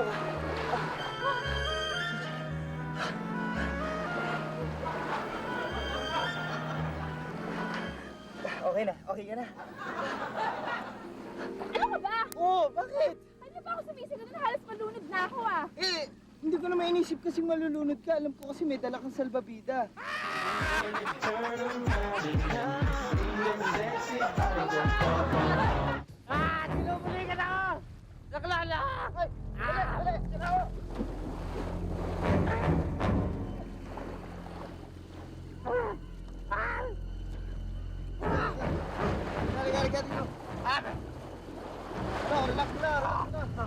ka. Okay na, okay ka na. Ano ka ba? Oo, bakit? Ano ba ako sumisigaw na halos malunod na ako ah? Eh, hindi ko na mainisip kasing malulunod ka. Alam ko kasi may dala kang salbabida. Tinumuli ka na ako! Naklala! Ay, dali, dali, ako. Dali, dito. Ano, relax na, relax na.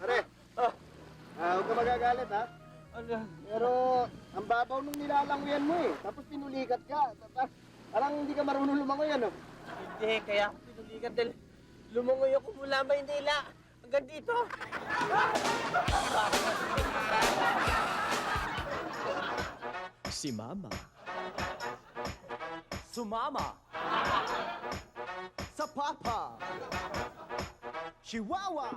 Pare. Huwag ka magagalit, ha? Ano? Pero, ang babaw nung nilalanguyan mo, eh. Tapos pinulikat ka. Parang hindi ka marunong lumangoy, ano? Hindi, kaya ako pinulikan dahil lumangoy ako mula Maynila hanggang dito. Si Mama. Sumama. Sa Papa. Chihuahua.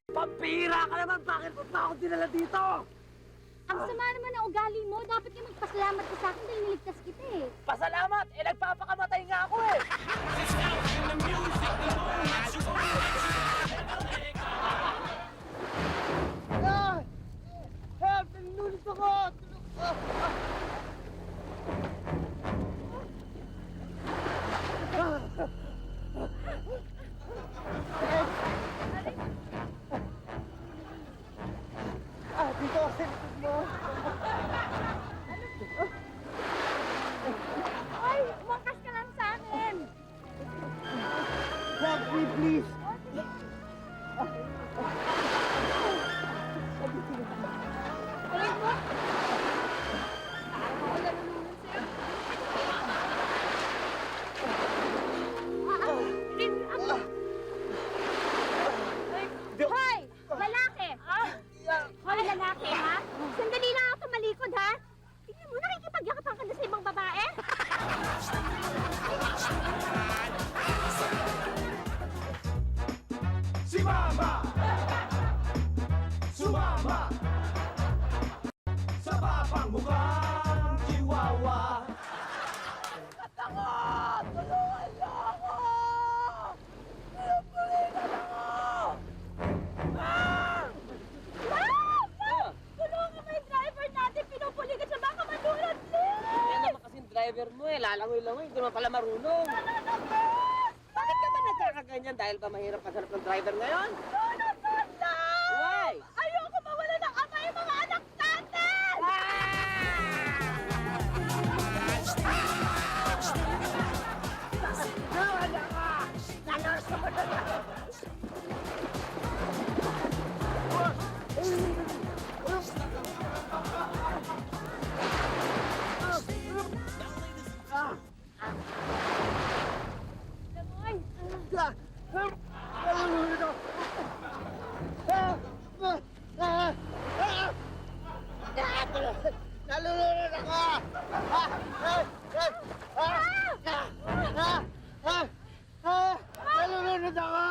Pampira ka naman! Bakit mo pa ako dinala dito? Ang sama naman ng ugali mo. Dapat yung magpasalamat ka sa akin dahil niligtas kita eh. Pasalamat! Eh, nagpapakamatay nga ako eh! Help! Nalulis ako! Dito kasi likod mo. Ay, umakas ka lang sa akin. Help me, please! Ulit mo. Ako nalulunod sa'yo. Please, ako. Hoy! Lalaki! Hoy, lalaki, ha? Sandali lang ako tumalikod, ha? Tingnan mo, nakikipagyakapan ka na sa ibang babae? Si Mama. Sumama. Sa Papang mukhang Chihuahua. Tulungan niyo ako! Pinupulikan ako! Ma'am! Tulungan mo yung driver natin! Pinupulikan siya! Baka madulat, please! Yan naman kasing driver mo eh. Lalangoy-langoy. Hindi naman pala marunong. Bakit ka ba nagkakaganyan? Dahil ba mahirap maghanap ng driver ngayon? Why? Ayoko mawala ng ama yung mga anak natin! Lamoy! Nalulunod ako! Nalulunod ako! Nalulunod ako!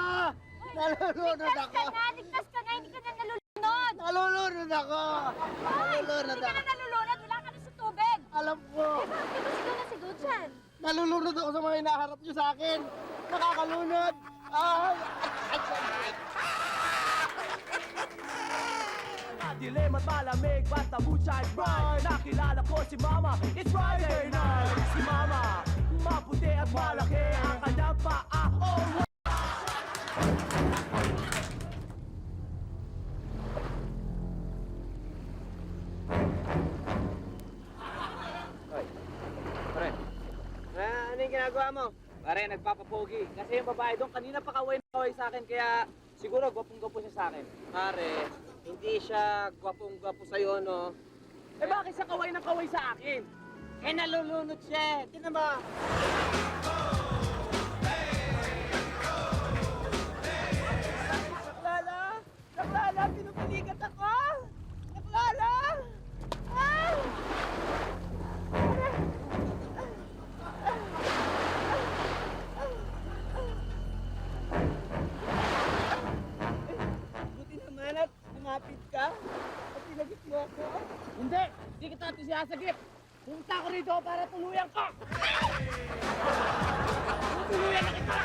Nalulunod ako! Ligtas ka na! Hindi ka na nalulunod! Nalulunod ako! Ay! Nalulunod Hindi ka na ako! nalulunod! Wala ka na sa tubig! Alam ko! Bakit ba sigaw na sigaw dyan? Nalulunod ako sa mga hinaharap niyo sa akin! Nakakalunod! Ay! Madilim at malamig, basta moonshine bright. Nakilala ko si Mama, it's Friday night. Si Mama, maputi at malaki ang kanyang paa. Oh, ginagawa mo? Pare, nagpapapogi. Kasi yung babae doon, kanina pa kaway na kaway sa akin, kaya siguro gwapong-gwapo siya sa akin. Pare, hindi siya gwapong-gwapo sa'yo, no? Eh bakit siya kaway na kaway sa akin? Eh, nalulunod siya. Tingnan mo. Naklala! Naklala! Pinupilikat ako! Naklala! Ah! Buti naman at lumapit ka. At tinagit mo ako. Hindi! Hindi kita ito sinasagip! Pumunta ako rito para tuluyan ka! Tuluyan na kita!